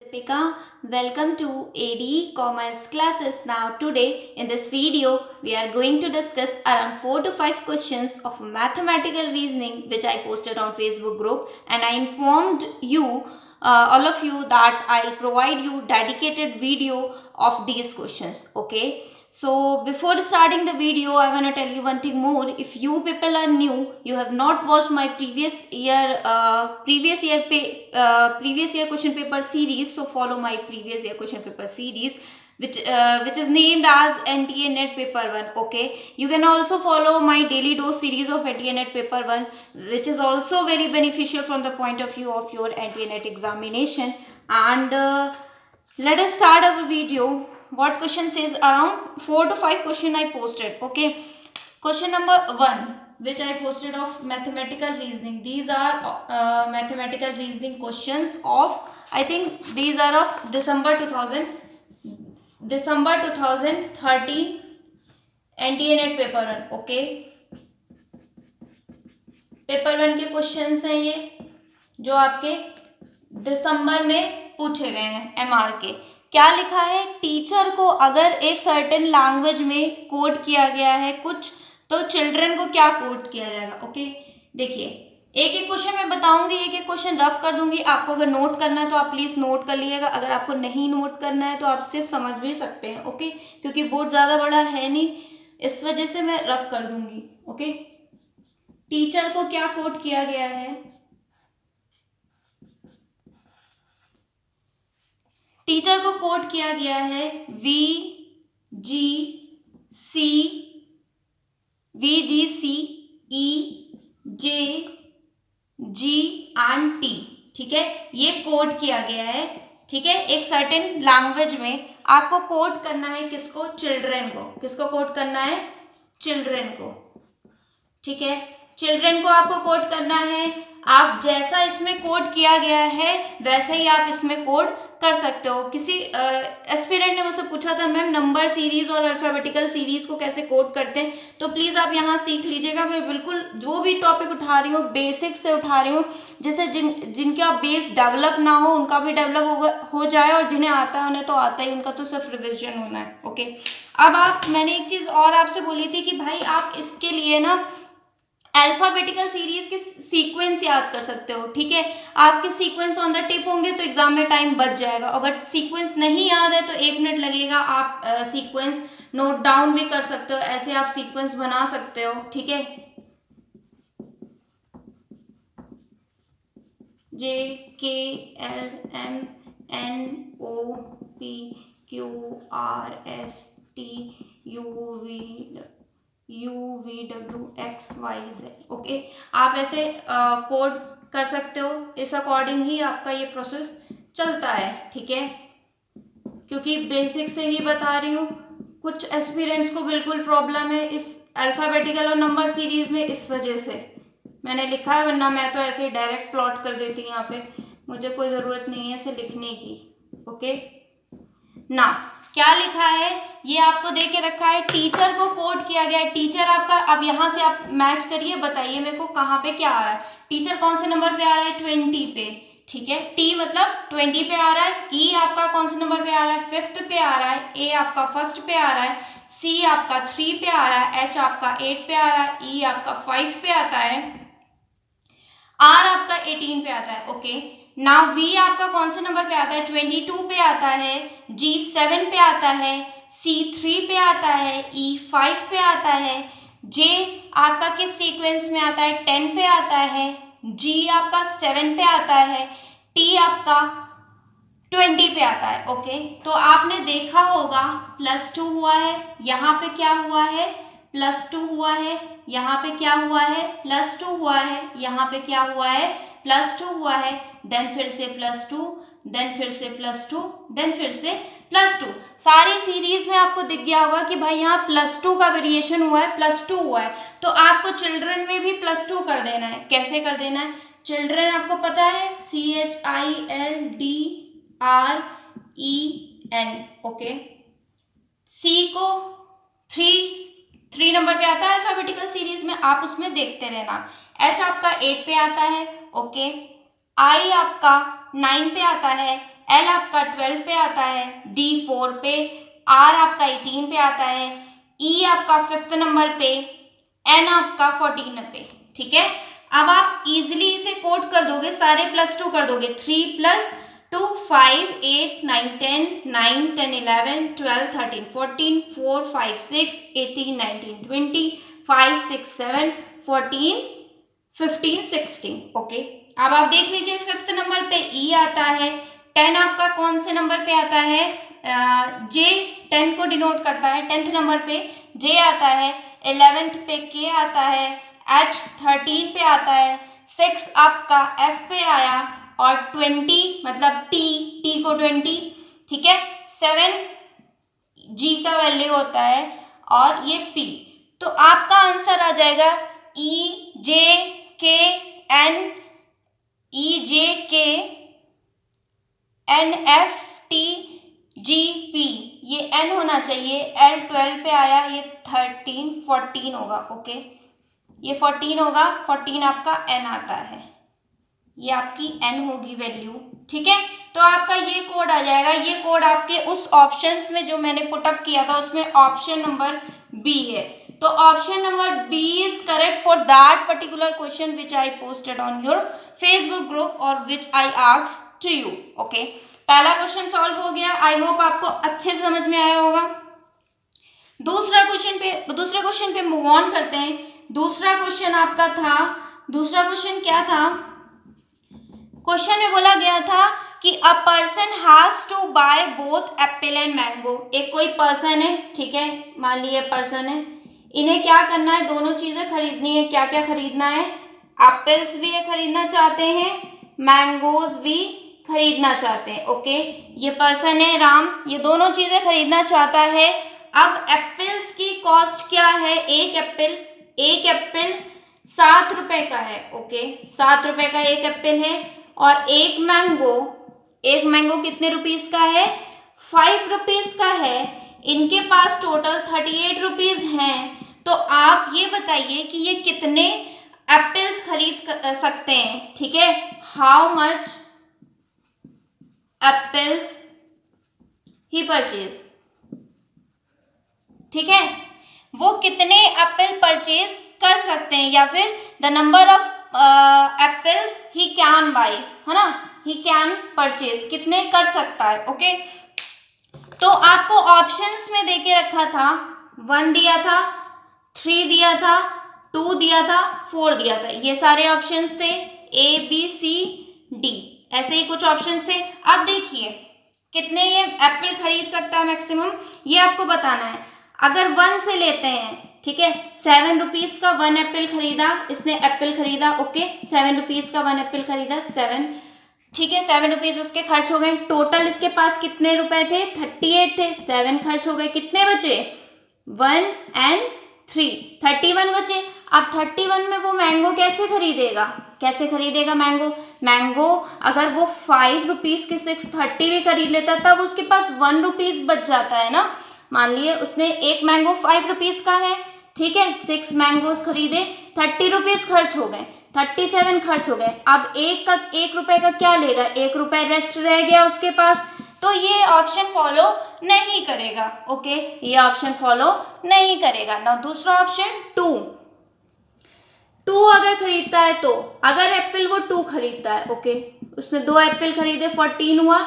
Deepika. Welcome to ADE Commerce classes. Now today in this video we are going to discuss around 4 to 5 questions of mathematical reasoning which I posted on Facebook group, and I informed you all of you that I'll provide you dedicated video of these questions. Okay, so before starting the video, I want to tell you one thing more. If you people are new, you have not watched my previous year question paper series, so follow my previous year question paper series, which is named as NTA Net Paper 1. Okay, you can also follow my daily dose series of NTA Net Paper 1, which is also very beneficial from the point of view of your NTA Net examination. And let us start our video. What question says? Around 4 to 5 question I posted. Okay, question number 1 which I posted of mathematical reasoning. These are mathematical reasoning questions of, I think these are of December 2013 NTA Net paper 1. Okay, paper 1 के questions हैं ये जो आपके दिसंबर में पूछे गए हैं MR के. क्या लिखा है? टीचर को अगर एक सर्टेन लैंग्वेज में कोड किया गया है कुछ, तो चिल्ड्रन को क्या कोड किया जाएगा. ओके, देखिए एक एक क्वेश्चन मैं बताऊंगी, एक एक क्वेश्चन रफ कर दूंगी. आपको अगर नोट करना है तो आप प्लीज नोट कर लीजिएगा. अगर आपको नहीं नोट करना है तो आप सिर्फ समझ भी सकते हैं. ओके, क्योंकि बोर्ड ज्यादा बड़ा है नहीं, इस वजह से मैं रफ कर दूंगी. ओके, टीचर को क्या कोड किया गया है? टीचर को कोड किया गया है VGC EJG एंड T. ठीक है, ये कोड किया गया है. ठीक है, एक सर्टेन लैंग्वेज में आपको कोड करना है किसको? चिल्ड्रन को. किसको कोड करना है? चिल्ड्रन को. ठीक है, चिल्ड्रन को आपको कोड करना है. आप जैसा इसमें कोड किया गया है वैसे ही आप इसमें कोड कर सकते हो. किसी एस्पिरेंट ने मुझसे पूछा था मैम नंबर सीरीज और अल्फाबेटिकल सीरीज को कैसे कोड करते हैं, तो प्लीज़ आप यहाँ सीख लीजिएगा. मैं बिल्कुल जो भी टॉपिक उठा रही हूँ बेसिक से उठा रही हूँ, जैसे जिनका बेस डेवलप ना हो उनका भी डेवलप हो जाए, और जिन्हें आता है उन्हें तो आता ही, उनका तो सिर्फ रिविजन होना है. ओके, अब मैंने एक चीज़ और आपसे बोली थी कि भाई आप इसके लिए ना अल्फाबेटिकल सीरीज के सीक्वेंस याद कर सकते हो. ठीक है, आपके सीक्वेंस ऑन द टिप होंगे तो एग्जाम में टाइम बच जाएगा. अगर सीक्वेंस नहीं याद है तो 1 मिनट लगेगा. आप सीक्वेंस नोट डाउन भी कर सकते हो, ऐसे आप सीक्वेंस बना सकते हो. ठीक है, JKLMNOPQRSTUVWXYZ. ओके, आप ऐसे कोड कर सकते हो. इस अकॉर्डिंग ही आपका ये प्रोसेस चलता है. ठीक है, क्योंकि बेसिक से ही बता रही हूँ. कुछ एस्पिरेंट्स को बिल्कुल प्रॉब्लम है इस अल्फाबेटिकल और नंबर सीरीज में, इस वजह से मैंने लिखा है, वरना मैं तो ऐसे ही डायरेक्ट प्लॉट कर देती हूँ. यहाँ पे मुझे कोई ज़रूरत नहीं है इसे लिखने की. ओके ना, क्या लिखा है ये आपको दे के रखा है. टीचर को कोड किया गया है. टीचर आपका, अब यहाँ से आप मैच करिए, बताइए मेरे को कहाँ पे क्या आ रहा है. टीचर कौन से नंबर पे आ रहा है? 20 पे. ठीक है, टी मतलब 20 पे आ रहा है. ई आपका कौन से नंबर पे आ रहा है? 5th पे आ रहा है. ए आपका 1st पे आ रहा है. सी आपका 3 पे आ रहा है. एच आपका 8 पे आ रहा है. ई आपका 5 पे आता है. आर आपका 18 पे आता है. ओके, नाउ वी आपका कौन से नंबर पे आता है? 22 पे आता है. जी 7 पे आता है. सी 3 पे आता है. ई 5 पे आता है. जे आपका किस सीक्वेंस में आता है? 10 पे आता है. जी आपका 7 पे आता है. टी आपका 20 पे आता है. ओके, तो आपने देखा होगा +2 हुआ है. यहाँ पे क्या हुआ है? +2 हुआ है. यहाँ पे क्या हुआ है? +2 हुआ है. यहाँ पे क्या हुआ है? +2 हुआ है. देन फिर से +2, देन फिर से +2, देन फिर से +2. सारी सीरीज में आपको दिख गया होगा कि भाई यहाँ +2 का वेरिएशन हुआ है, +2 हुआ है. तो आपको चिल्ड्रन में भी +2 कर देना है. कैसे कर देना है? चिल्ड्रन आपको पता है CHILDREN. ओके, सी को 3 नंबर पे आता है अल्फाबेटिकल सीरीज में, आप उसमें देखते रहना. एच आपका 8 पे आता है. ओके, आई आपका 9 पे आता है. एल आपका 12 पे आता है, डी 4 पे, आर आपका 18 पे आता है, ई आपका 5th नंबर पे, एन आपका 14 पे। ठीक है, अब आप इजिली इसे कोड कर दोगे, सारे +2 कर दोगे, 3 + 2 5 8 9 10 9 10 11 12 13 14 4 5 6 18 19 20 5 6 7 14 15 16। ओके, अब आप देख लीजिए 5th नंबर पे ई आता है, 10 आपका कौन से नंबर पे आता है, जे 10 को डिनोट करता है, 10th नंबर पे जे आता है, 11th पे के आता है, एच 13 पे आता है, 6 आपका एफ पे आया, और 20 मतलब टी को 20। ठीक है, 7 जी का वैल्यू होता है, और ये पी। तो आपका आंसर आ जाएगा ई J K N, E J K N F T G P, ये एन होना चाहिए, एल 12 पे आया, ये 13 14 होगा। ओके, ये 14 होगा, 14 आपका एन आता है, ये आपकी एन होगी वैल्यू। ठीक है, तो आपका ये कोड आ जाएगा, ये कोड आपके उस ऑप्शंस में जो मैंने पुटअप किया था उसमें ऑप्शन नंबर बी है। तो option number B is correct for that particular question which I posted on your Facebook group और which I asked to you. Okay, पहला क्वेश्चन सॉल्व हो गया, आई होप आपको अच्छे से समझ में आया होगा। दूसरे क्वेश्चन पे मूव ऑन करते हैं। दूसरा क्वेश्चन आपका था, दूसरा क्वेश्चन क्या था, क्वेश्चन में बोला गया था कि a person has to buy both apple and mango. एक कोई पर्सन है, ठीक है, मान लीजिए पर्सन है, इन्हें क्या करना है, दोनों चीजें खरीदनी है। क्या क्या खरीदना है, एप्पल्स भी ये खरीदना चाहते हैं, मैंगोज भी खरीदना चाहते हैं। ओके, ये पर्सन है राम, ये दोनों चीजें खरीदना चाहता है। अब एप्पल्स की कॉस्ट क्या है, एक एप्पल 7 रुपए का है। ओके, 7 रुपए का एक एप्पल है, और एक मैंगो कितने रुपीस का है, 5 रुपीस का है। इनके पास टोटल 38 रुपीज हैं। तो आप ये बताइए कि ये कितने एप्पल्स खरीद सकते हैं। ठीक है, how much apples he purchase. ठीक है, वो कितने एप्पल परचेज कर सकते हैं, या फिर the number of apples he can buy, है ना, ही कैन परचेज, कितने कर सकता है। ओके, तो आपको ऑप्शंस में देके रखा था, 1 दिया था, 3 दिया था, 2 दिया था, 4 दिया था, ये सारे ऑप्शंस थे, ए बी सी डी, ऐसे ही कुछ ऑप्शंस थे। अब देखिए कितने ये एप्पल खरीद सकता है मैक्सिमम, ये आपको बताना है। अगर 1 से लेते हैं, ठीक है, 7 रुपीज का 1 एप्पल खरीदा, इसने एप्पल खरीदा। ओके, 7 रुपीज का 1 एप्पल खरीदा, 7, ठीक है, 7 रुपीज उसके खर्च हो गए। टोटल इसके पास कितने रुपए थे, 38 थे, 7 खर्च हो गए, कितने बचे, 1 एंड 3, 31 बचे। अब 31 में वो मैंगो कैसे खरीदेगा मैंगो अगर वो 5 रुपीज के 630 भी खरीद लेता, तब उसके पास 1 रुपीज बच जाता है ना। मान लिए उसने एक मैंगो 5 रुपीज का है, ठीक है, 6 मैंगोज खरीदे, 30 रुपीज खर्च हो गए, 37 खर्च हो गए। अब 1 रुपए का क्या लेगा, 1 रुपए रेस्ट रह गया उसके पास, तो ये ऑप्शन फॉलो नहीं करेगा। ओके, ये ऑप्शन फॉलो नहीं करेगा ना। दूसरा ऑप्शन 2 अगर खरीदता है, तो अगर एप्पल वो 2 खरीदता है, ओके, उसने 2 एप्पल खरीदे, 14 हुआ,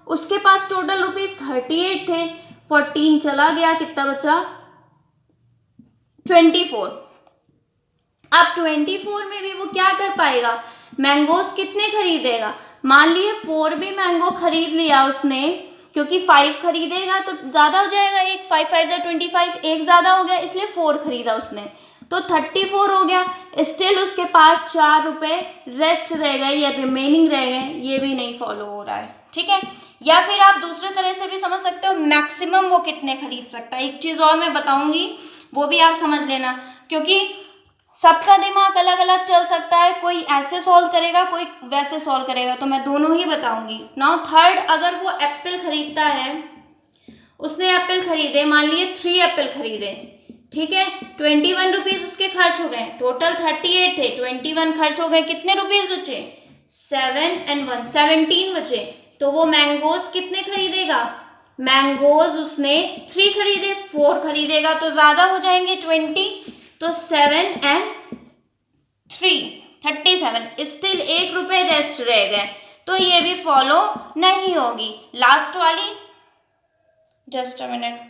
उसके पास टोटल रुपीज 38 थे, 14 चला गया, कितना बचा, 24। अब 24 में भी वो क्या कर पाएगा, मैंगोज कितने खरीदेगा। मान लिए 4 भी मैंगो खरीद लिया उसने, क्योंकि 5 खरीदेगा तो ज्यादा हो जाएगा, एक 5 5 जा 25, एक ज्यादा हो गया, इसलिए 4 खरीदा उसने, तो 34 हो गया। स्टिल उसके पास 4 रुपए रेस्ट रह गए या रिमेनिंग रह गए, ये भी नहीं फॉलो हो रहा है। ठीक है, या फिर आप दूसरे तरह से भी समझ सकते हो, मैक्सिमम वो कितने खरीद सकता है। एक चीज और मैं बताऊंगी, वो भी आप समझ लेना, क्योंकि सबका दिमाग अलग अलग चल सकता है, कोई ऐसे सॉल्व करेगा, कोई वैसे सॉल्व करेगा, तो मैं दोनों ही बताऊंगी। नाउ थर्ड, अगर वो एप्पल खरीदता है, उसने एप्पल खरीदे, मान लिए 3 एप्पल खरीदे, ठीक है, 21 रुपीज उसके खर्च हो गए, टोटल 38 थे, 21 खर्च हो गए, कितने रुपीज बचे, 7 and 1 17 बचे। तो वो मैंगोज कितने खरीदेगा, मैंगोज उसने 3 खरीदे, 4 खरीदेगा तो ज्यादा हो जाएंगे 20, तो 7 and 3 37, स्टिल 1 रुपए रेस्ट रह गए, तो ये भी फॉलो नहीं होगी। लास्ट वाली, जस्ट अ मिनट,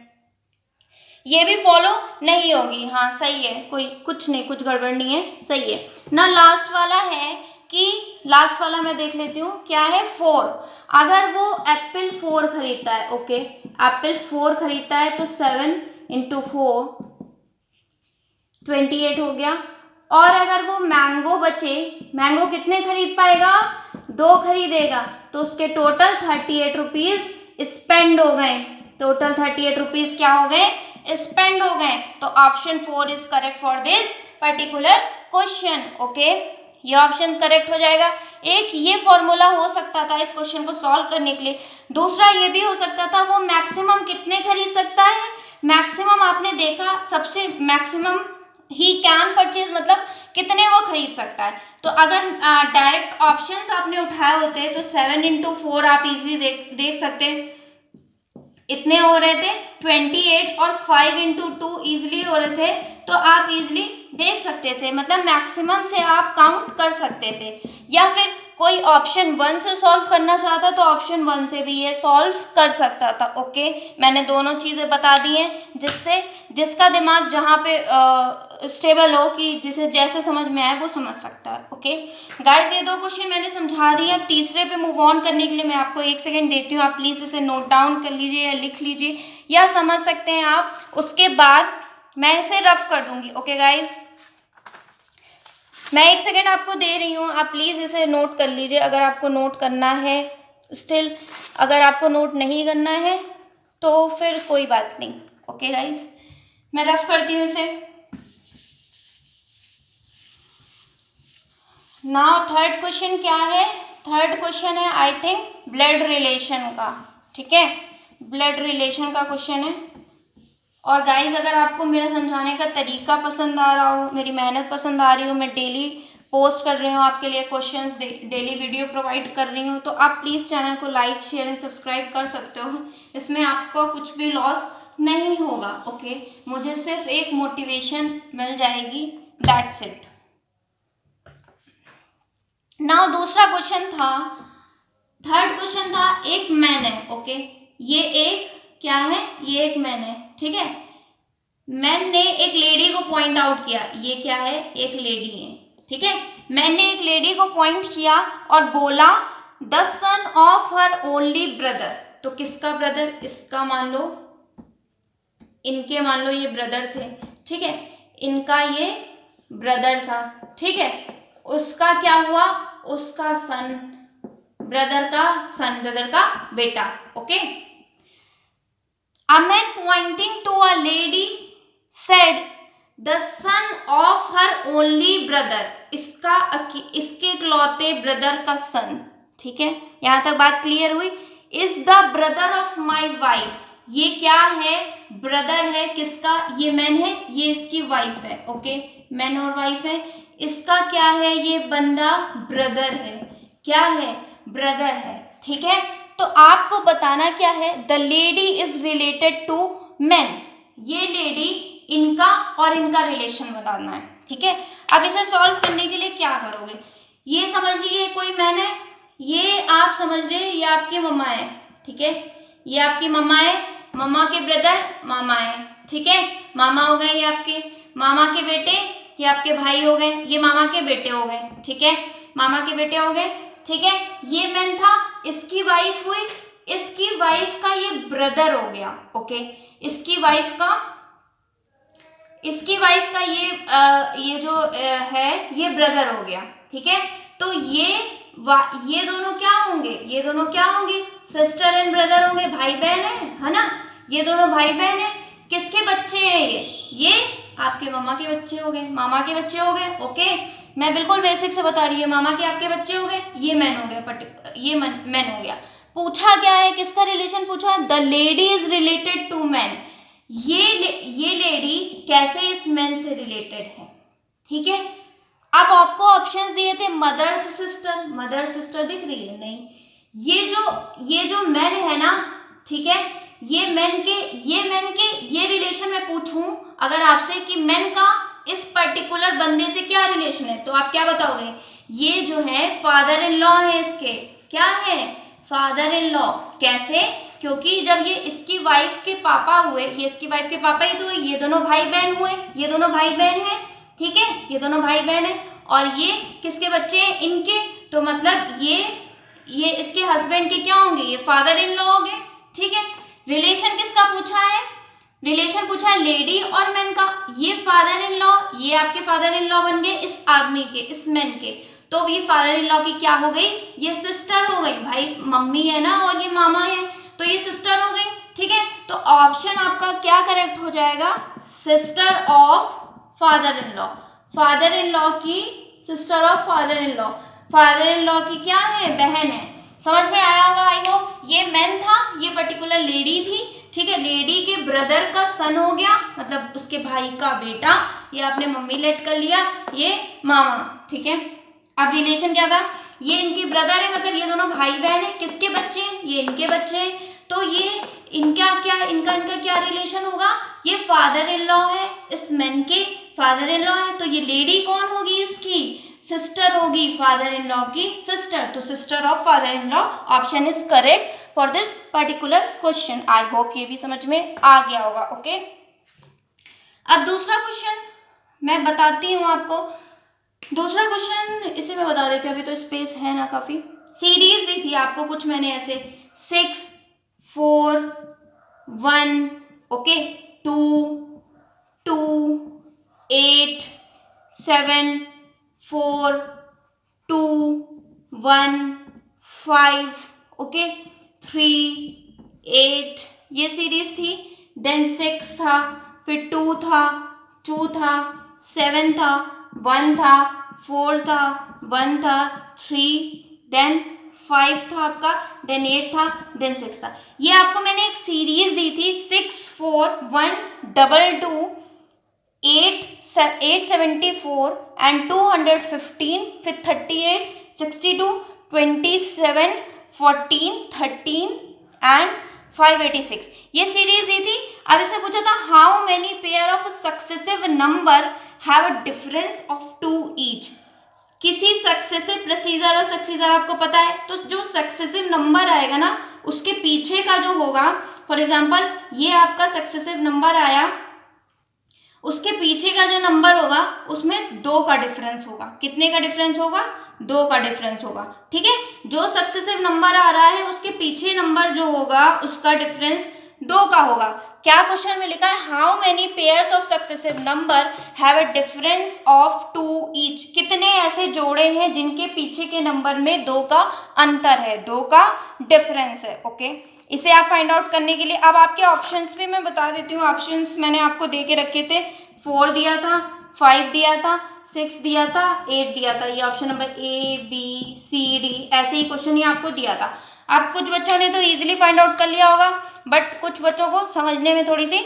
ये भी फॉलो नहीं होगी। हाँ सही है, कोई कुछ नहीं, कुछ गड़बड़ नहीं है, सही है ना। लास्ट वाला है कि लास्ट वाला मैं देख लेती हूँ क्या है, 4। अगर वो एप्पल 4 खरीदता है, ओके, एप्पल 4 खरीदता है तो 7 × 4 28 हो गया। और अगर वो मैंगो बचे, मैंगो कितने खरीद पाएगा, 2 खरीदेगा, तो उसके टोटल 38 रुपीज स्पेंड हो गए, टोटल 38 रुपीज क्या हो गए, स्पेंड हो गए। तो option 4 is correct for this particular question. Okay, ये ऑप्शन करेक्ट हो जाएगा। एक ये फॉर्मूला हो सकता था इस क्वेश्चन को सॉल्व करने के लिए। दूसरा ये भी हो सकता था वो मैक्सिमम कितने खरीद सकता है, मैक्सिमम आपने देखा सबसे मैक्सिमम ही कैन परचेज, मतलब कितने वो खरीद सकता है। तो अगर डायरेक्ट ऑप्शंस आपने उठाए होते तो 7 × 4 आप इजीली देख सकते, इतने हो रहे थे 28, और 5 × 2 इजीली हो रहे थे, तो आप इजीली देख सकते थे, मतलब मैक्सिमम से आप काउंट कर सकते थे। या फिर कोई ऑप्शन 1 से सॉल्व करना चाहता तो ऑप्शन 1 से भी ये सॉल्व कर सकता था। ओके, मैंने दोनों चीज़ें बता दी हैं, जिससे जिसका दिमाग जहाँ पे स्टेबल हो कि जिसे जैसे समझ में आए वो समझ सकता है। ओके गाइस, ये 2 क्वेश्चन मैंने समझा दिए। अब तीसरे पे मूव ऑन करने के लिए मैं आपको 1 सेकेंड देती हूँ, आप प्लीज़ इसे नोट डाउन कर लीजिए या लिख लीजिए या समझ सकते हैं आप, उसके बाद मैं इसे रफ कर दूंगी। ओके गाइज, मैं 1 सेकेंड आपको दे रही हूँ, आप प्लीज़ इसे नोट कर लीजिए अगर आपको नोट करना है। स्टिल अगर आपको नोट नहीं करना है तो फिर कोई बात नहीं। ओके गाइज, मैं रफ करती हूँ इसे। नाउ थर्ड क्वेश्चन क्या है, थर्ड क्वेश्चन है आई थिंक ब्लड रिलेशन का। ठीक है, ब्लड रिलेशन का क्वेश्चन है। और गाइज, अगर आपको मेरा समझाने का तरीका पसंद आ रहा हो, मेरी मेहनत पसंद आ रही हो, मैं डेली पोस्ट कर रही हूँ आपके लिए क्वेश्चंस, डेली वीडियो प्रोवाइड कर रही हूँ, तो आप प्लीज़ चैनल को लाइक शेयर एंड सब्सक्राइब कर सकते हो। इसमें आपको कुछ भी लॉस नहीं होगा। ओके, मुझे सिर्फ एक मोटिवेशन मिल जाएगी, दैट्स इट। नाउ दूसरा क्वेश्चन था, थर्ड क्वेश्चन था, एक मैन है। ओके, ये एक क्या है, ये एक मैन है। ठीक है, मैन ने एक लेडी को पॉइंट आउट किया, ये क्या है, एक लेडी है। ठीक है, मैन ने एक लेडी को पॉइंट किया और बोला the son of her only brother. तो किसका ब्रदर, इसका मान लो, इनके मान लो ये ब्रदर थे। ठीक है, इनका ये ब्रदर था। ठीक है, उसका क्या हुआ, उसका सन, ब्रदर का सन, ब्रदर का बेटा। Okay, a man pointing to a lady said the son of her only brother, इसके इकलौते ब्रदर का सन। ठीक है, यहां तक बात क्लियर हुई। Is the brother of my wife, ये क्या है, ब्रदर है किसका, ये मैन है, ये इसकी वाइफ है। ओके, मैन और वाइफ है, इसका क्या है, ये बंदा ब्रदर है, क्या है, ब्रदर है। ठीक है, तो आपको बताना क्या है, the lady is related to man, ये लेडी इनका और इनका रिलेशन बताना है। ठीक है, अब इसे सॉल्व करने के लिए क्या करोगे, ये समझ लीजिए कोई मैन है, ये आप समझ रहे ये आपकी मम्मा है। ठीक है, ये आपकी मम्मा है, मम्मा के ब्रदर मामा है। ठीक है, मामा हो गए ये आपके, मामा के बेटे ये आपके भाई हो गए, ये मामा के बेटे हो गए। ठीक है, मामा के बेटे हो गए। ठीक है, ये मैन था, इसकी वाइफ हुई, इसकी वाइफ का ये ब्रदर हो गया। ओके, इसकी वाइफ का ये जो है ये ब्रदर हो गया। ठीक है, तो ये दोनों क्या होंगे, ये दोनों क्या होंगे, सिस्टर एंड ब्रदर होंगे, भाई बहन है ना, ये दोनों भाई बहन है। किसके बच्चे हैं ये आपके मामा के बच्चे हो गए, मामा के बच्चे हो गए। ओके, मैं बिल्कुल बेसिक से बता रही हूँ, मामा के आपके बच्चे हो गए, ये मैन हो गया, ये मैन हो गया। पूछा क्या है, किसका रिलेशन पूछा है, the lady is related to man, ये लेडी कैसे इस मैन से रिलेटेड है। ठीक है, अब आपको ऑप्शंस दिए थे, मदर से सिस्टर, मदर सिस्टर दिख रही है, नहीं, ये जो मेन है ना, ठीक है, ये मेन के ये रिलेशन मैं पूछूं अगर आपसे कि मेन का इस पर्टिकुलर बंदे से क्या रिलेशन है, तो आप क्या बताओगे? ये जो है फादर इन लॉ है इसके। क्या है? Father in law. कैसे? क्योंकि जब ये इसकी वाइफ के पापा हुए, ये इसकी वाइफ के पापा ही तो हुए, ये दोनों भाई बहन हुए, ये दोनों भाई बहन हैं, ठीक है, ये दोनों भाई बहन हैं। और ये किसके बच्चे हैं? इनके। तो मतलब ये इसके हस्बैंड के क्या होंगे? ये फादर इन लॉ हो गए, ठीक है। रिलेशन किसका पूछा है? रिलेशन पूछा है लेडी और मैन का। ये फादर इन लॉ, ये आपके फादर इन लॉ बन गए इस आदमी के, इस मैन के। तो ये फादर इन लॉ की क्या हो गई? ये सिस्टर हो गई। भाई मम्मी है ना और ये मामा है, तो ये सिस्टर हो गई, ठीक है। तो ऑप्शन आपका क्या करेक्ट हो जाएगा? Sister of father in law. Father in law की sister of father in law. Father in law की क्या है? बहन है। समझ में आया होगा आई होप। ये मैन था, ये पर्टिकुलर लेडी थी, ठीक है। लेडी के ब्रदर का सन हो गया, मतलब उसके भाई का बेटा। ये आपने मम्मी लेट कर लिया, ये मामा, ठीक है। अब रिलेशन क्या था? ये इनकी ब्रदर है, मतलब ये दोनों भाई बहन है। किसके बच्चे? ये इनके बच्चे हैं। तो ये इनका क्या रिलेशन होगा? ये फादर इन लॉ है, इस मैन के फादर इन लॉ है। तो ये लेडी कौन होगी? इसकी सिस्टर होगी, फादर इन लॉ की सिस्टर। तो sister of father in law option is correct for this particular question. I hope ये भी समझ में आ गया होगा। ओके, अब दूसरा क्वेश्चन मैं बताती हूँ आपको। दूसरा क्वेश्चन इसे मैं बता देती हूँ, अभी तो स्पेस है ना काफी। सीरीज दी थी आपको कुछ मैंने ऐसे 6 4 1, ओके, 2 2 8 7 4 2 1 5, ओके, 3 8, ये सीरीज थी। देन 6 था, फिर 2 था, 2 था, 7 था, 1 था, 4 था, 1 था, 3, देन 5 था आपका, देन 8 था, देन 6 था। ये आपको मैंने एक सीरीज दी थी 6 4 1 2 2 874 एंड 215, फिर 38 62 27 14 13 एंड 586, ये सीरीज दी थी। अब इसमें पूछा था how many pair of successive number have a difference of 2 each. किसी सक्सेसिव प्रोसीजर और सक्सीजर आपको पता है, तो जो सक्सेसिव नंबर आएगा ना उसके पीछे का जो होगा, फॉर एग्जांपल ये आपका सक्सेसिव नंबर आया, उसके पीछे का जो नंबर होगा उसमें 2 का डिफरेंस होगा। कितने का डिफरेंस होगा? 2 का डिफरेंस होगा, ठीक है। जो सक्सेसिव नंबर आ रहा है उसके पीछे नंबर जो होगा उसका डिफरेंस 2 का होगा। क्या क्वेश्चन में लिखा है? How many pairs of successive number have a difference of 2 each. कितने ऐसे जोड़े हैं जिनके पीछे के नंबर में 2 का अंतर है, 2 का डिफरेंस है। ओके, इसे आप फाइंड आउट करने के लिए अब आपके ऑप्शंस भी मैं बता देती हूँ। ऑप्शंस मैंने आपको दे के रखे थे। 4 दिया था, 5 दिया था, 6 दिया था, 8 दिया था। ये ऑप्शन नंबर ABCD ऐसे ही क्वेश्चन ही आपको दिया था। अब कुछ बच्चों ने तो इजीली फाइंड आउट कर लिया होगा, बट कुछ बच्चों को समझने में थोड़ी सी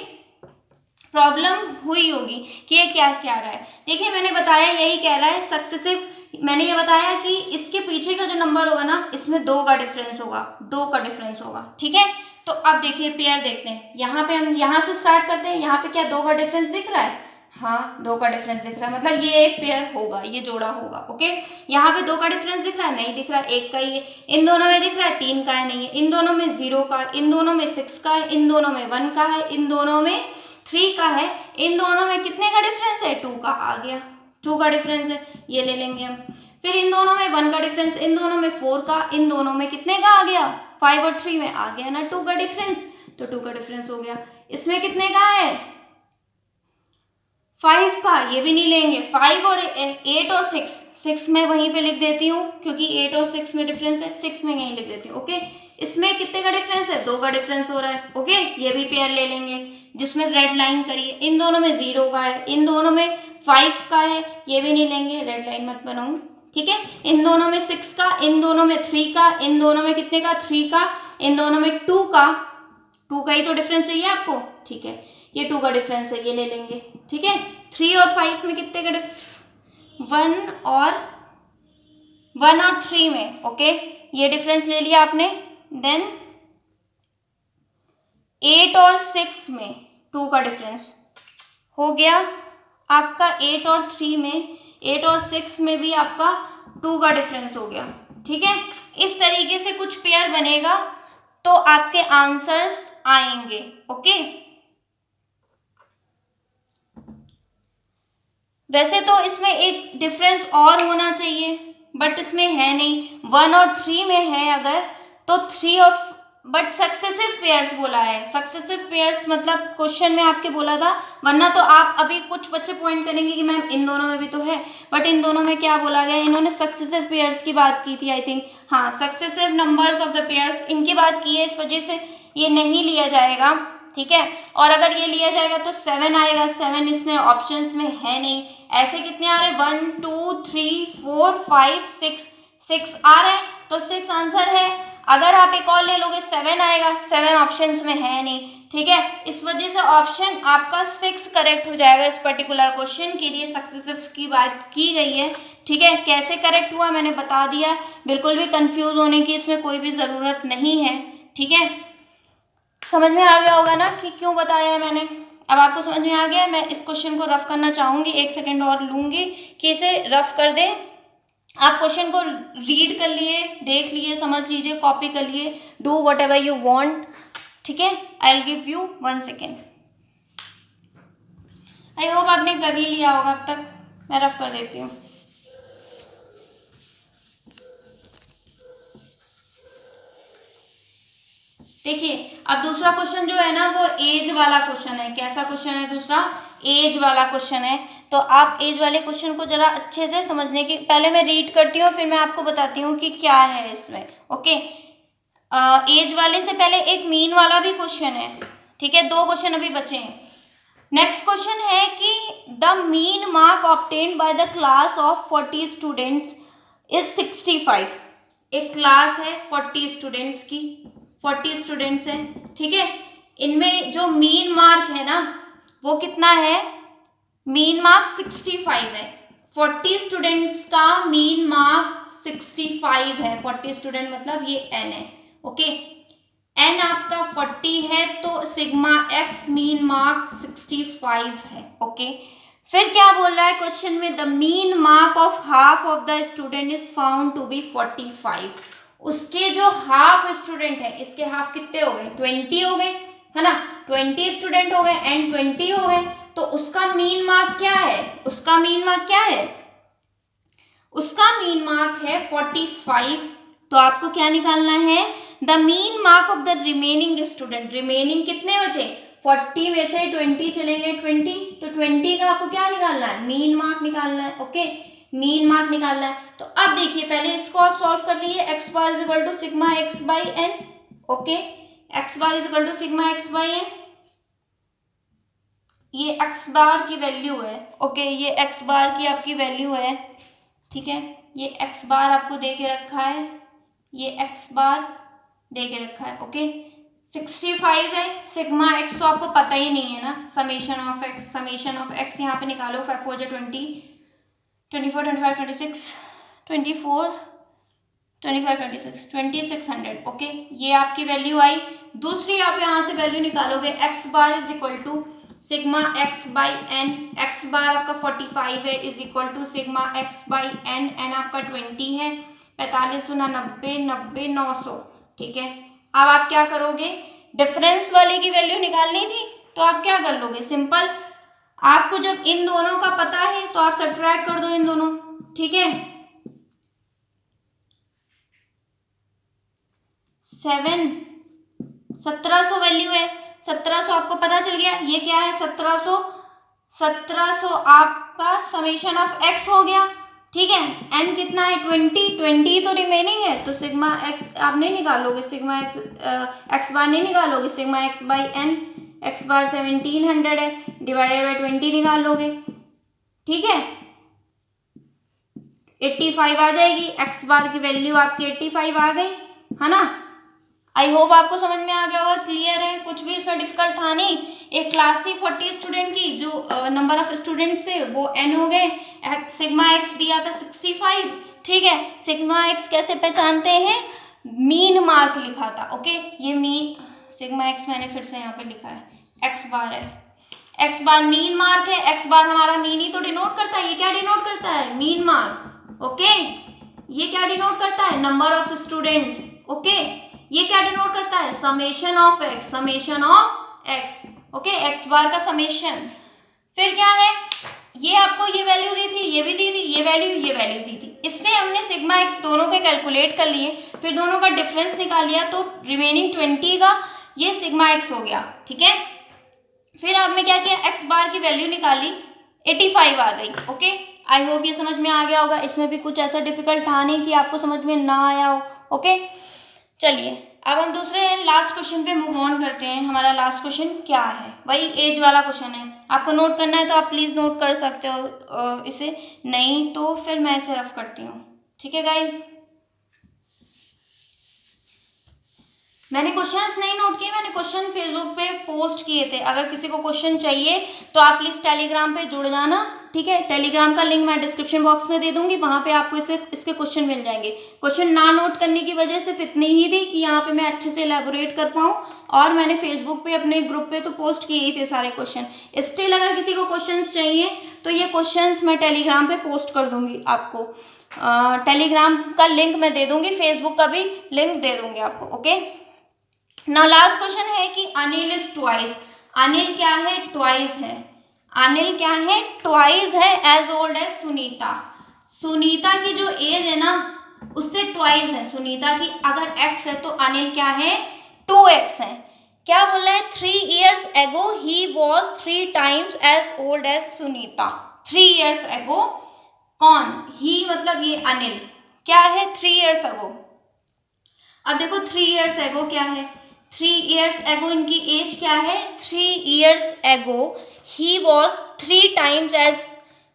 प्रॉब्लम हुई होगी कि ये क्या कह रहा है। देखिए मैंने बताया यही कह रहा है सक्सेसिव, मैंने ये बताया कि इसके पीछे का जो नंबर होगा ना इसमें 2 का डिफरेंस होगा, 2 का डिफरेंस होगा, ठीक है। तो अब देखिए पेयर देखते हैं। यहाँ पे हम यहाँ से स्टार्ट करते हैं। यहाँ पे क्या 2 का डिफरेंस दिख रहा है? हाँ 2 का डिफरेंस दिख रहा है, मतलब ये एक पेयर होगा, ये जोड़ा होगा। ओके, यहाँ पे 2 का डिफरेंस दिख रहा है? नहीं दिख रहा है, 1 का ही है। इन दोनों में दिख रहा है? 3 का है, नहीं है। इन दोनों में 0 का, इन दोनों में 6 का है, इन दोनों में 1 का है, इन दोनों में 3 का है, इन दोनों में कितने का डिफरेंस है? 2 का आ गया, 2 का डिफरेंस है, ये ले लेंगे हम। फिर इन दोनों में 1 का डिफरेंस, इन दोनों में 4 का, इन दोनों में कितने का आ गया? 5 और 3 में आ गया ना 2 का डिफरेंस, तो 2 का डिफरेंस हो गया। इसमें कितने का है? 5 का, ये भी नहीं लेंगे। 5 और 8 और 6 में वहीं पे लिख देती हूँ क्योंकि 8 और 6 में डिफरेंस है, 6 में यहीं लिख देती हूँ। ओके, इसमें कितने का डिफरेंस है? 2 का डिफरेंस हो रहा है। ओके, ये भी पेयर ले लेंगे जिसमें रेड लाइन करिए। इन दोनों में 0 का है, इन दोनों में 5 का है, ये भी नहीं लेंगे, रेड लाइन मत बनाऊं, ठीक है। इन दोनों में 6 का, इन दोनों में 3 का, इन दोनों में कितने का? 3 का, इन दोनों में 2 का, 2 का ही तो डिफरेंस चाहिए आपको, ठीक है। ये 2 का डिफरेंस है, ये ले लेंगे, ठीक है। 3 और 5 में कितने का 1 और 3 में, ओके, ये डिफरेंस ले लिया आपने। देन 8 और 6 में 2 का डिफरेंस हो गया आपका। 8 और 3 में, 8 और 6 में भी आपका 2 का डिफरेंस हो गया। ठीक है, इस तरीके से कुछ पेयर बनेगा तो आपके आंसर्स आएंगे। ओके, वैसे तो इसमें एक डिफरेंस और होना चाहिए बट इसमें है नहीं। 1 और 3 में है अगर तो 3 और बट सक्सेसिव पेयर्स बोला है। सक्सेसिव पेयर्स मतलब क्वेश्चन में आपके बोला था, वरना तो आप अभी कुछ बच्चे पॉइंट करेंगे कि मैम इन दोनों में भी तो है, बट इन दोनों में क्या बोला गया, इन्होंने सक्सेसिव पेयर्स की बात की थी आई थिंक। हाँ, successive numbers of the pairs इनकी बात की है, इस वजह से ये नहीं लिया जाएगा। ठीक है, और अगर ये लिया जाएगा तो 7 आएगा। 7 इसमें ऑप्शंस में है नहीं। ऐसे कितने आ रहे हैं, 1 2 3 4 5 6 आ रहे हैं, तो 6 आंसर है। अगर आप एक और ले लोगे 7 आएगा, 7 ऑप्शंस में है नहीं। ठीक है, इस वजह से ऑप्शन आपका 6 करेक्ट हो जाएगा। इस पर्टिकुलर क्वेश्चन के लिए सक्सेसिव की बात की गई है। ठीक है, कैसे करेक्ट हुआ मैंने बता दिया, बिल्कुल भी कंफ्यूज होने की इसमें कोई भी ज़रूरत नहीं है। ठीक है, समझ में आ गया होगा ना कि क्यों बताया है मैंने। अब आपको समझ में आ गया। मैं इस क्वेश्चन को रफ करना चाहूँगी, 1 सेकेंड और लूँगी कि इसे रफ कर दें। आप क्वेश्चन को रीड कर लिए, देख लिए, समझ लीजिए, कॉपी कर लिए, do what ever you want. ठीक है, I will give you 1 second. I hope आपने कर ही लिया होगा अब तक। मैं रफ कर देती हूँ। देखिए, अब दूसरा क्वेश्चन जो है ना वो एज वाला क्वेश्चन है। कैसा क्वेश्चन है दूसरा? एज वाला क्वेश्चन है। तो आप एज वाले क्वेश्चन को जरा अच्छे से समझने की, पहले मैं रीड करती हूँ फिर मैं आपको बताती हूँ कि क्या है इसमें। ओके, एज वाले से पहले एक मीन वाला भी क्वेश्चन है। ठीक है, 2 क्वेश्चन अभी बचे हैं। नेक्स्ट क्वेश्चन है कि the mean mark obtained by the class of 40 students is 65। एक क्लास है 40 स्टूडेंट्स की, 40 स्टूडेंट्स हैं। ठीक है, इनमें जो मीन मार्क है ना वो कितना है? मीन मार्क 65 है। 40 स्टूडेंट्स का मीन मार्क 65 है। 40 स्टूडेंट मतलब ये n है। ओके, n आपका 40 है तो सिग्मा x मीन मार्क 65 है। ओके, फिर क्या बोल रहा है क्वेश्चन में? The mean mark of half of the student is found to be 45। उसके जो हाफ स्टूडेंट है, इसके हाफ कितने हो गए? 20 हो गए, है ना? 20 स्टूडेंट हो गए एंड 20 हो गए, तो उसका मीन मार्क क्या है? उसका मीन मार्क क्या है? उसका मीन मार्क है 45। तो आपको क्या निकालना है? The mean mark of the remaining student. Remaining कितने बचे? 40 में से 20 चलेंगे 20, तो 20 का आपको क्या निकालना है? मीन मार्क निकालना है। ओके, मीन मार्क निकालना है। तो अब देखिए, पहले इसको आप सॉल्व कर लीजिए। X bar is equal to sigma x by n. Okay, x bar is equal to sigma x by n. ये एक्स बार की वैल्यू है। ओके, ये एक्स बार की आपकी वैल्यू है। ठीक है, ये एक्स बार आपको दे के रखा है, ये एक्स बार दे के रखा है। ओके, 65 है। सिग्मा एक्स तो आपको पता ही नहीं है ना, समेशन ऑफ एक्स यहाँ पे निकालो। 5 4 20, 24 25 26 24 25 26 2600। ओके, ये आपकी वैल्यू आई। दूसरी आप यहाँ से वैल्यू निकालोगे, X bar is equal to sigma x by N. X bar आपका 45 है is equal to sigma x by N. N आपका 20 है। 45 गुना 90 90 900। ठीक है, अब आप क्या करोगे? डिफरेंस वाले की वैल्यू निकालनी थी तो आप क्या कर लोगे? सिंपल, आपको जब इन दोनों का पता है तो आप सब्ट्रैक्ट कर दो इन दोनों। ठीक है, 1700 वैल्यू है। 1700 आपको पता चल गया, ये क्या है? 1700 आपका समेशन ऑफ एक्स हो गया। ठीक है, एन कितना है? 20 तो रिमेनिंग है, तो सिग्मा एक्स आप नहीं निकालोगे, सिग्मा एक्स एक्स बार नहीं निकालोगे, sigma x by N. X bar 1700 है, डिवाइडेड बाई 20 निकालोगे। ठीक है, 85 आ जाएगी। एक्स बार की वैल्यू आपकी 85 आ गई, है ना? आई होप आपको समझ में आ गया होगा, क्लियर है, कुछ भी इसमें डिफिकल्ट था नहीं। एक क्लास थी 40 स्टूडेंट की, जो नंबर ऑफ स्टूडेंट्स थे वो n हो गए। सिग्मा एक्स दिया था 65। ठीक है, सिग्मा एक्स कैसे पहचानते हैं? मीन मार्क लिखा था। ओके, ये मीन सिग्मा एक्स मैंने फिर से यहाँ पे लिखा है, एक्स बार है, एक्स बार मीन मार्क है, एक्स बार हमारा मीन ही तो डिनोट करता है। ये क्या डिनोट करता है? Mean mark. ओके, ये क्या डिनोट करता है? Number of students. ओके, ये क्या डिनोट करता है? Summation of X, summation of X. Okay, x bar का समेशन। फिर क्या है, ये आपको ये वैल्यू दी थी, ये भी दी थी, ये वैल्यू दी थी। इससे हमने सिग्मा एक्स दोनों के कैलकुलेट कर लिए, फिर दोनों का डिफरेंस निकाल लिया, तो रिमेनिंग 20 का ये सिग्मा एक्स हो गया। ठीक है, फिर आपने क्या किया, एक्स बार की वैल्यू निकाली, 85 आ गई। ओके, आई होप ये समझ में आ गया होगा। इसमें भी कुछ ऐसा डिफिकल्ट था नहीं कि आपको समझ में ना आया हो। ओके, चलिए अब हम दूसरे लास्ट क्वेश्चन पे मूव ऑन करते हैं। हमारा लास्ट क्वेश्चन क्या है? वही एज वाला क्वेश्चन है। आपको नोट करना है तो आप प्लीज़ नोट कर सकते हो इसे, नहीं तो फिर मैं इसे रफ करती हूँ। ठीक है गाइज, मैंने क्वेश्चंस नहीं नोट किए, मैंने क्वेश्चन फेसबुक पे पोस्ट किए थे। अगर किसी को क्वेश्चन चाहिए तो आप प्लीज़ टेलीग्राम पे जुड़ जाना। ठीक है, टेलीग्राम का लिंक मैं डिस्क्रिप्शन बॉक्स में दे दूंगी, वहाँ पे आपको इसके क्वेश्चन मिल जाएंगे। क्वेश्चन ना नोट करने की वजह सिर्फ इतनी ही थी कि यहाँ पे मैं अच्छे से एलैबोरेट कर पाऊँ, और मैंने फेसबुक पे अपने ग्रुप पे तो पोस्ट किए ही थे सारे क्वेश्चन। स्टिल अगर किसी को क्वेश्चन चाहिए तो ये क्वेश्चन मैं टेलीग्राम पे पोस्ट कर दूंगी आपको। टेलीग्राम का लिंक मैं दे दूंगी, फेसबुक का भी लिंक दे दूंगी आपको। ओके, नाउ लास्ट क्वेश्चन है कि अनिल इज ट्वाइस। अनिल क्या है? ट्वाइस है। अनिल क्या है? ट्वाइस है as old as Sunita. Sunita की जो एज है ना उससे ट्वाइस है। सुनीता की अगर x है तो अनिल क्या है? 2x है। क्या बोल रहा है? 3 years ago he was 3 times as old as Sunita. 3 years ago कौन? ही मतलब ये अनिल क्या है? 3 years ago। अब देखो 3 years ago क्या है? 3 years ago इनकी एज क्या है? 3 years ago he was 3 times as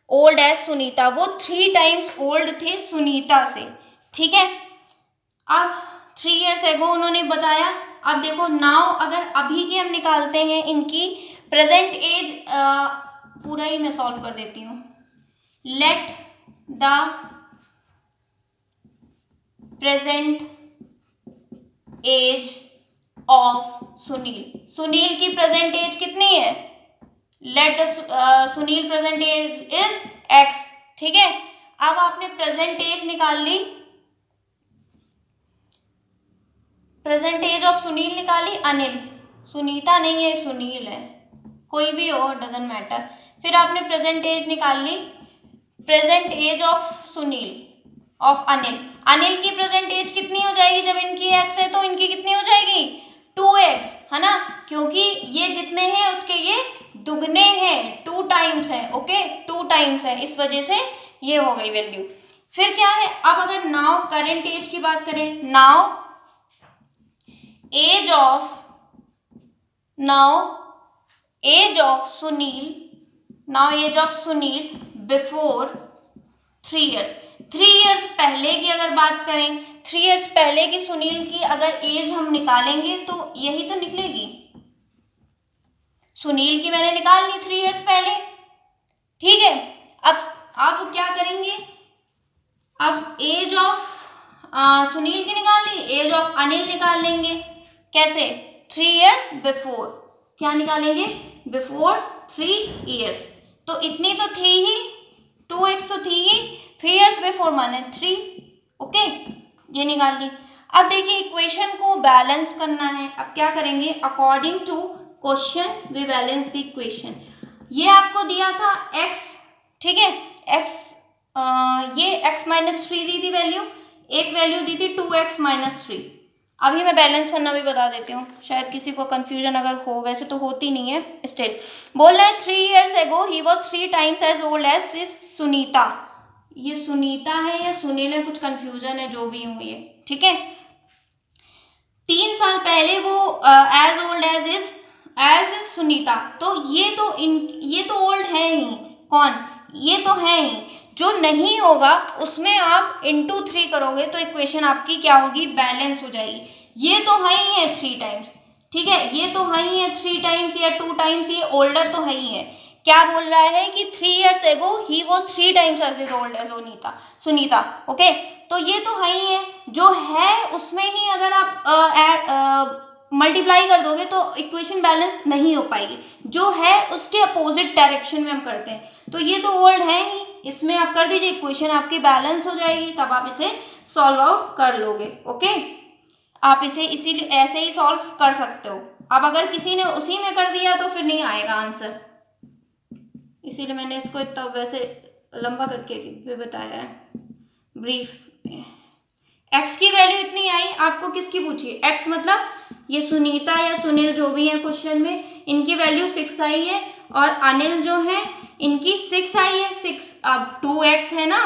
old as Sunita. वो 3 times old थे सुनीता से। ठीक है, अब 3 years ago उन्होंने बताया। अब देखो नाउ अगर अभी की हम निकालते हैं इनकी प्रेजेंट एज, पूरा ही मैं सॉल्व कर देती हूँ। Let the present age of Sunil. Sunil की प्रेजेंट एज कितनी है? Let Sunil present age is x। ठीक है, अब आपने प्रेजेंट एज निकाल ली, प्रेजेंट एज ऑफ सुनील निकाली। अनिल, सुनीता नहीं है, सुनील है, कोई भी हो डजंट मैटर। फिर आपने प्रेजेंट एज निकाल ली, present age of Sunil of Anil. Anil की प्रेजेंट एज कितनी हो जाएगी? जब इनकी x है तो इनकी कितनी हो जाएगी? 2x, है ना, क्योंकि ये जितने हैं उसके ये दुगने हैं, 2 टाइम्स है। ओके, 2 टाइम्स है, इस वजह से ये हो गई वैल्यू। फिर क्या है, अब अगर नाउ करंट एज की बात करें, now age of Sunil before 3 years। 3 years पहले की अगर बात करें, 3 years पहले की सुनील की अगर एज हम निकालेंगे तो यही तो निकलेगी। सुनील की मैंने निकाल ली 3 years पहले। ठीक है, अब क्या करेंगे? अब एज ऑफ सुनील की निकाल ली, एज ऑफ अनिल निकाल लेंगे। कैसे? 3 years बिफोर। क्या निकालेंगे? Before 3 years। तो इतनी तो थी ही, 2x तो थी ही, 3 years बिफोर माने 3। ओके, ये निकाल ली। अब देखिए इक्वेशन को बैलेंस करना है। अब क्या करेंगे? According to question we balance the equation. ये आपको दिया था x, ठीक है, x ये x माइनस 3 दी थी वैल्यू, एक वैल्यू दी थी 2x माइनस 3। अभी मैं बैलेंस करना भी बता देती हूँ, शायद किसी को कंफ्यूजन अगर हो, वैसे तो होती नहीं है, स्टिल बोल रहा है 3 years ago he was 3 times as old as Sunita. ये सुनीता है या सुनील है, कुछ कंफ्यूजन है, जो भी हुई है। ठीक है, 3 साल पहले वो एज ओल्ड एज सुनीता। तो ये तो ओल्ड है ही। कौन? ये तो है ही। जो नहीं होगा उसमें आप इंटू 3 करोगे तो इक्वेशन आपकी क्या होगी? बैलेंस हो जाएगी। ये तो है ही है 3 टाइम्स, ठीक है, ये तो है ही है 3 टाइम्स या 2 टाइम्स, ये ओल्डर तो है ही है। क्या बोल रहा है कि 3 years ago he was 3 times as old as Sunita. Okay, तो ये तो है ही है, जो है उसमें ही अगर आप मल्टीप्लाई कर दोगे तो इक्वेशन बैलेंस नहीं हो पाएगी, जो है उसके अपोजिट डायरेक्शन में हम करते हैं, तो ये तो ओल्ड है ही, इसमें आप कर दीजिए, इक्वेशन आपकी बैलेंस हो जाएगी, तब आप इसे सॉल्व आउट कर लोगे। ओके, आप इसे इसीलिए ऐसे ही सॉल्व कर सकते हो। अब अगर किसी ने उसी में कर दिया तो फिर नहीं आएगा आंसर, इसीलिए मैंने इसको इतना वैसे लंबा करके भी बताया है ब्रीफ। एक्स की वैल्यू इतनी आई, आपको किसकी पूछी, एक्स मतलब ये सुनीता या सुनील जो भी है क्वेश्चन में, इनकी वैल्यू 6 आई है, और अनिल जो है इनकी 6 आई है। 6 अब 2x है ना,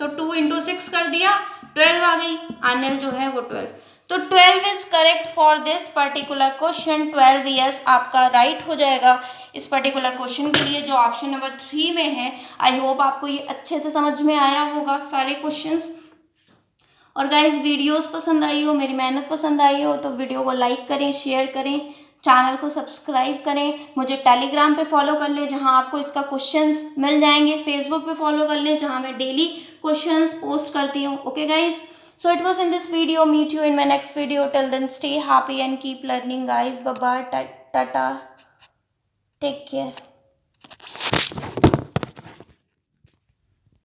तो 2 इंटू 6 कर दिया, 12 आ गई, अनिल जो है वो 12, तो 12 is correct for this particular question. 12 yes आपका राइट हो जाएगा इस पर्टिकुलर क्वेश्चन के लिए, जो ऑप्शन नंबर 3 में है। आई होप आपको ये अच्छे से समझ में आया होगा सारे क्वेश्चंस। और गाइस वीडियोस पसंद आई हो, मेरी मेहनत पसंद आई हो, तो वीडियो को लाइक करें, शेयर करें, चैनल को सब्सक्राइब करें, मुझे टेलीग्राम पे फॉलो कर लें जहां आपको इसका क्वेश्चंस मिल जाएंगे, फेसबुक पे फॉलो कर लें जहां मैं डेली क्वेश्चंस पोस्ट करती हूँ। Okay guys, so it was in this video, meet you in my next video, till then stay happy and keep learning guys, bye bye, tata, take care।